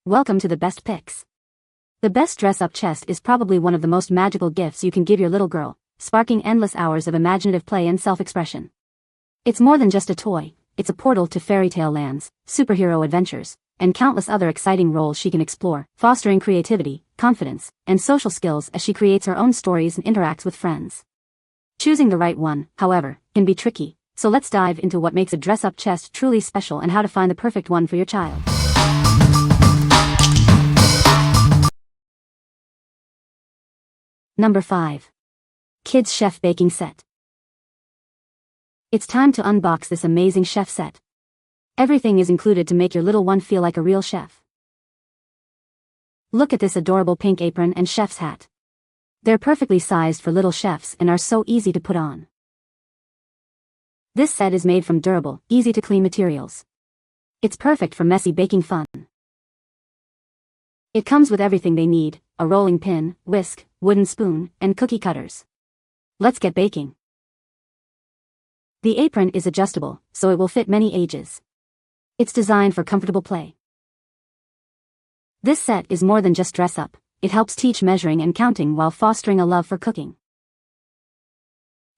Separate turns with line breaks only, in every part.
Welcome to the best picks. The best dress-up chest is probably one of the most magical gifts you can give your little girl, sparking endless hours of imaginative play and self-expression. It's more than just a toy, it's a portal to fairytale lands, superhero adventures, and countless other exciting roles she can explore, fostering creativity, confidence, and social skills as she creates her own stories and interacts with friends. Choosing the right one, however, can be tricky, so let's dive into what makes a dress-up chest truly special and how to find the perfect one for your child. Number 5. Kids Chef Baking Set. It's time to unbox this amazing chef set. Everything is included to make your little one feel like a real chef. Look at this adorable pink apron and chef's hat. They're perfectly sized for little chefs and are so easy to put on. This set is made from durable, easy-to-clean materials. It's perfect for messy baking fun. It comes with everything they need: a rolling pin, whisk, wooden spoon, and cookie cutters. Let's get baking. The apron is adjustable, so it will fit many ages. It's designed for comfortable play. This set is more than just dress up, it helps teach measuring and counting while fostering a love for cooking.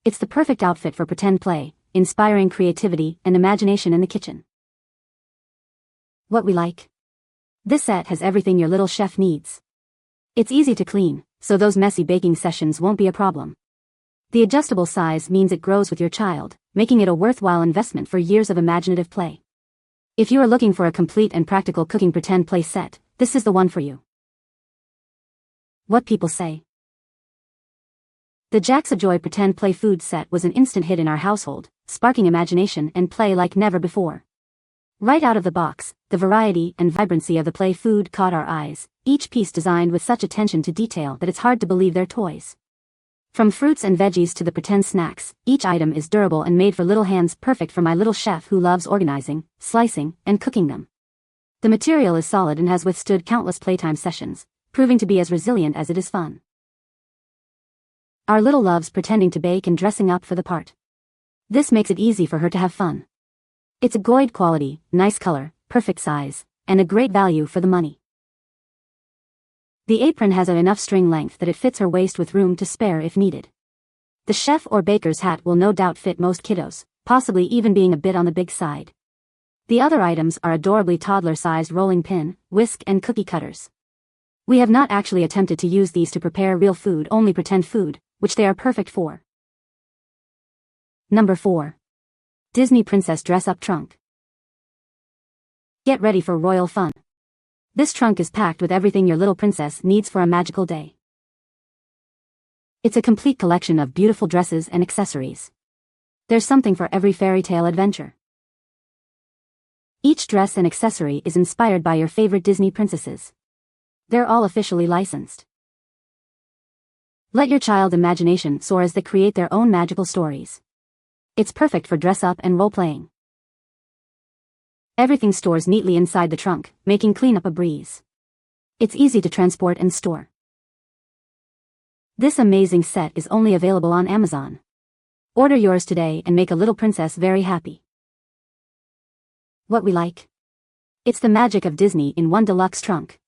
It's the perfect outfit for pretend play, inspiring creativity and imagination in the kitchen. What we like? This set has everything your little chef needs. It's easy to clean, so those messy baking sessions won't be a problem. The adjustable size means it grows with your child, making it a worthwhile investment for years of imaginative play. If you are looking for a complete and practical cooking pretend play set, this is the one for you. What people say. The Jack's a Joy Pretend Play Food Set was an instant hit in our household, sparking imagination and play like never before. Right out of the box, the variety and vibrancy of the play food caught our eyes, each piece designed with such attention to detail that it's hard to believe they're toys. From fruits and veggies to the pretend snacks, each item is durable and made for little hands, perfect for my little chef who loves organizing, slicing, and cooking them. The material is solid and has withstood countless playtime sessions, proving to be as resilient as it is fun. Our little loves pretending to bake and dressing up for the part. This makes it easy for her to have fun. It's a good quality, nice color, perfect size, and a great value for the money. The apron has enough string length that it fits her waist with room to spare if needed. The chef or baker's hat will no doubt fit most kiddos, possibly even being a bit on the big side. The other items are adorably toddler-sized rolling pin, whisk, and cookie cutters. We have not actually attempted to use these to prepare real food, only pretend food, which they are perfect for. Number 4. Disney Princess Dress-Up Trunk. Get ready for royal fun. This trunk is packed with everything your little princess needs for a magical day. It's a complete collection of beautiful dresses and accessories. There's something for every fairy tale adventure. Each dress and accessory is inspired by your favorite Disney princesses. They're all officially licensed. Let your child's imagination soar as they create their own magical stories. It's perfect for dress-up and role-playing. Everything stores neatly inside the trunk, making cleanup a breeze. It's easy to transport and store. This amazing set is only available on Amazon. Order yours today and make a little princess very happy. What we like? It's the magic of Disney in one deluxe trunk.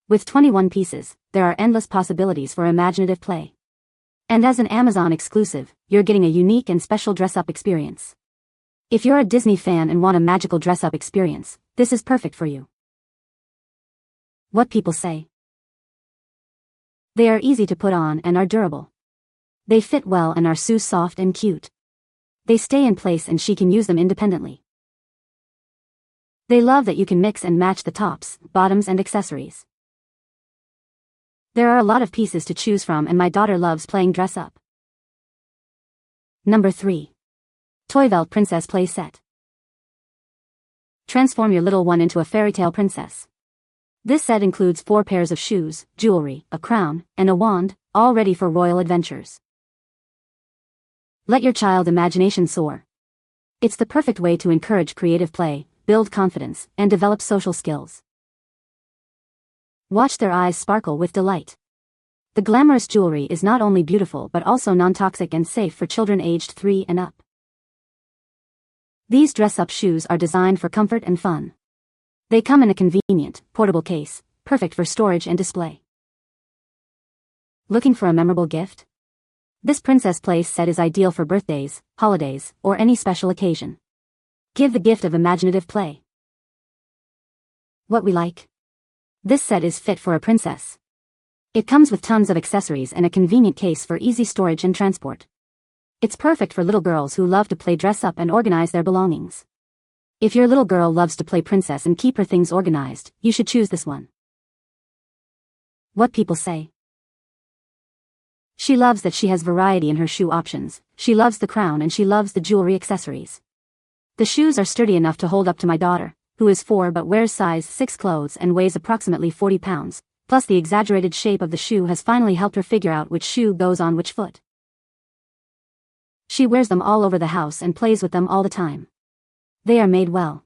With 21 pieces, there are endless possibilities for imaginative play. And as an Amazon exclusive, you're getting a unique and special dress-up experience. If you're a Disney fan and want a magical dress-up experience, this is perfect for you. What people say. They are easy to put on and are durable. They fit well and are so soft and cute. They stay in place and she can use them independently. They love that you can mix and match the tops, bottoms, and accessories. There are a lot of pieces to choose from and my daughter loves playing dress up. Number 3. ToyVelt Princess Play Set. Transform your little one into a fairytale princess. This set includes 4 pairs of shoes, jewelry, a crown, and a wand, all ready for royal adventures. Let your child's imagination soar. It's the perfect way to encourage creative play, build confidence, and develop social skills. Watch their eyes sparkle with delight. The glamorous jewelry is not only beautiful but also non-toxic and safe for children aged 3 and up. These dress-up shoes are designed for comfort and fun. They come in a convenient, portable case, perfect for storage and display. Looking for a memorable gift? This princess play set is ideal for birthdays, holidays, or any special occasion. Give the gift of imaginative play. What we like? This set is fit for a princess. It comes with tons of accessories and a convenient case for easy storage and transport. It's perfect for little girls who love to play dress up and organize their belongings. If your little girl loves to play princess and keep her things organized, you should choose this one. What people say? She loves that she has variety in her shoe options, she loves the crown and she loves the jewelry accessories. The shoes are sturdy enough to hold up to my daughter, who is 4 but wears size 6 clothes and weighs approximately 40 pounds, plus the exaggerated shape of the shoe has finally helped her figure out which shoe goes on which foot. She wears them all over the house and plays with them all the time. They are made well.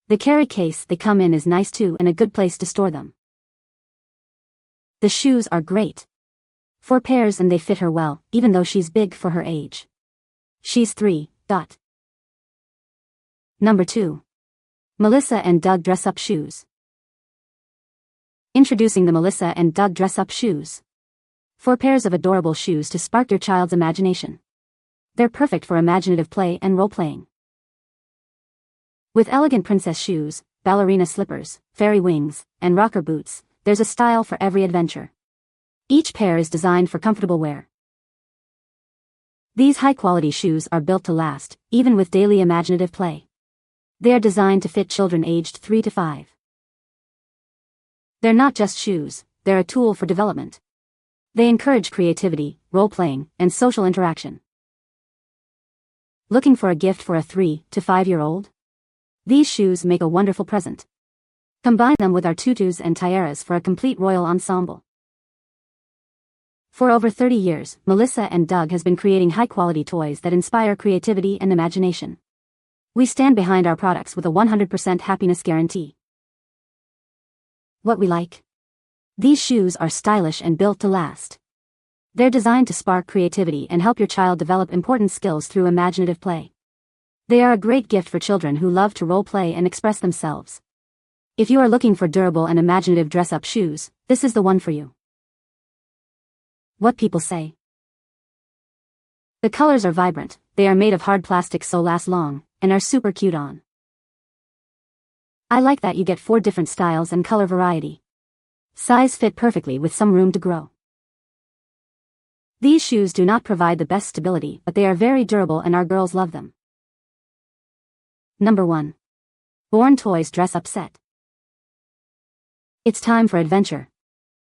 The carry case they come in is nice too and a good place to store them. The shoes are great. 4 pairs and they fit her well, even though she's big for her age. She's 3. Number 2. Melissa and Doug dress-up shoes. Introducing the Melissa and Doug dress-up shoes. 4 pairs of adorable shoes to spark your child's imagination. They're perfect for imaginative play and role-playing. With elegant princess shoes, ballerina slippers, fairy wings, and rocker boots, there's a style for every adventure. Each pair is designed for comfortable wear. These high-quality shoes are built to last, even with daily imaginative play. They are designed to fit children aged 3 to 5. They're not just shoes, they're a tool for development. They encourage creativity, role-playing, and social interaction. Looking for a gift for a 3 to 5-year-old? These shoes make a wonderful present. Combine them with our tutus and tiaras for a complete royal ensemble. For over 30 years, Melissa and Doug has been creating high-quality toys that inspire creativity and imagination. We stand behind our products with a 100% happiness guarantee. What we like? These shoes are stylish and built to last. They're designed to spark creativity and help your child develop important skills through imaginative play. They are a great gift for children who love to role-play and express themselves. If you are looking for durable and imaginative dress-up shoes, this is the one for you. What people say? The colors are vibrant, they are made of hard plastic so last long, and are super cute on. I like that you get 4 different styles and color variety. Size fit perfectly with some room to grow. These shoes do not provide the best stability, but they are very durable and our girls love them. Number 1. Born Toys Dress-Up Set. It's time for adventure.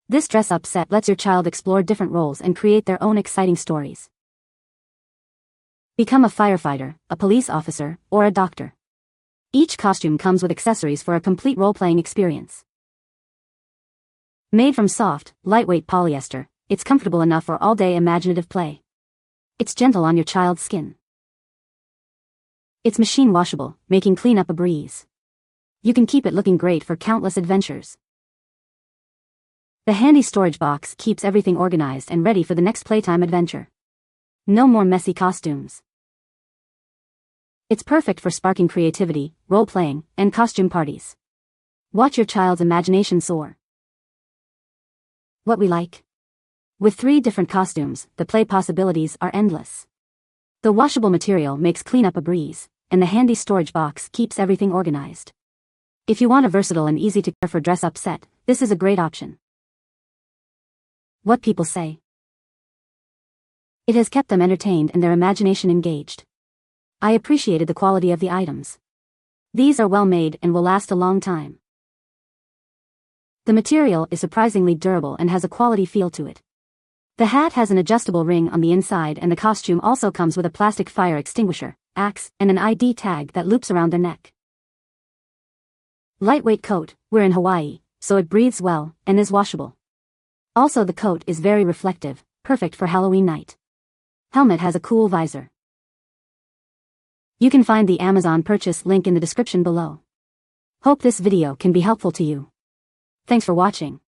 This dress-up set lets your child explore different roles and create their own exciting stories. Become a firefighter, a police officer, or a doctor. Each costume comes with accessories for a complete role-playing experience. Made from soft, lightweight polyester, it's comfortable enough for all-day imaginative play. It's gentle on your child's skin. It's machine washable, making cleanup a breeze. You can keep it looking great for countless adventures. The handy storage box keeps everything organized and ready for the next playtime adventure. No more messy costumes. It's perfect for sparking creativity, role-playing, and costume parties. Watch your child's imagination soar. What we like? With 3 different costumes, the play possibilities are endless. The washable material makes cleanup a breeze, and the handy storage box keeps everything organized. If you want a versatile and easy-to-care for dress-up set, this is a great option. What people say? It has kept them entertained and their imagination engaged. I appreciated the quality of the items. These are well made and will last a long time. The material is surprisingly durable and has a quality feel to it. The hat has an adjustable ring on the inside and the costume also comes with a plastic fire extinguisher, axe, and an ID tag that loops around their neck. Lightweight coat, we're in Hawaii, so it breathes well and is washable. Also the coat is very reflective, perfect for Halloween night. Helmet has a cool visor. You can find the Amazon purchase link in the description below. Hope this video can be helpful to you. Thanks for watching.